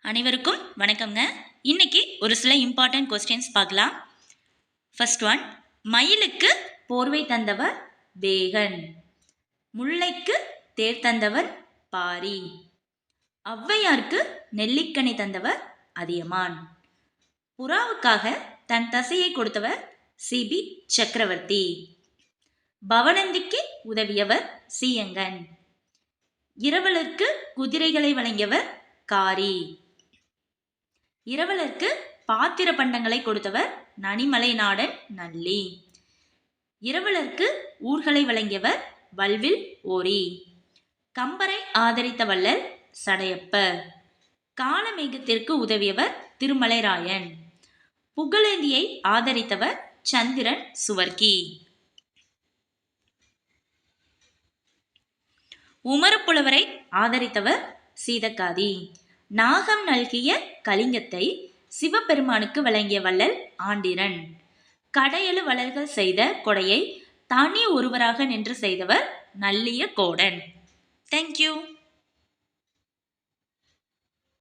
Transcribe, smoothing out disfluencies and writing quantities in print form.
அனைவருக்கும் வணக்கம்ங்க. இன்னைக்கு ஒரு சில இம்பார்ட்டன்ட் கொஸ்டின்ஸ் பார்க்கலாம். ஃபர்ஸ்ட் ஒன், மயிலுக்கு போர்வை தந்தவர் வேகன், முல்லைக்கு தேர் தந்தவர் பாரி, ஔவையாருக்கு நெல்லிக்கனி தந்தவர் அதியமான், புறாவுக்காக தன் தசையை கொடுத்தவர் சிபி சக்கரவர்த்தி, பவனந்திக்கு உதவியவர் சீயங்கன், இரவலருக்கு குதிரைகளை வழங்கியவர் காரி, இரவலருக்கு பாத்திர பண்டங்களை கொடுத்தவர் நனிமலை நாடன் நல்லி, இரவலருக்கு ஊர்களை வழங்கியவர் வல்வில் ஓரி, கம்பரை ஆதரித்த வள்ளல் சடையப்பர், காலமேகத்திற்கு உதவியவர் திருமலைராயன், புகழேந்தியை ஆதரித்தவர் சந்திரன் சுவர்க்கி, உமரப்புலவரை ஆதரித்தவர் சீதக்காதி, நாகம் நல்கிய கலிங்கத்தை சிவபெருமானுக்கு வழங்கிய வள்ளல் ஆண்டிரன், கடையெழு வளர்கள் செய்த கொடையை தனி ஒருவராக நின்று செய்தவர் நல்லிய கோடன். தேங்க்யூ.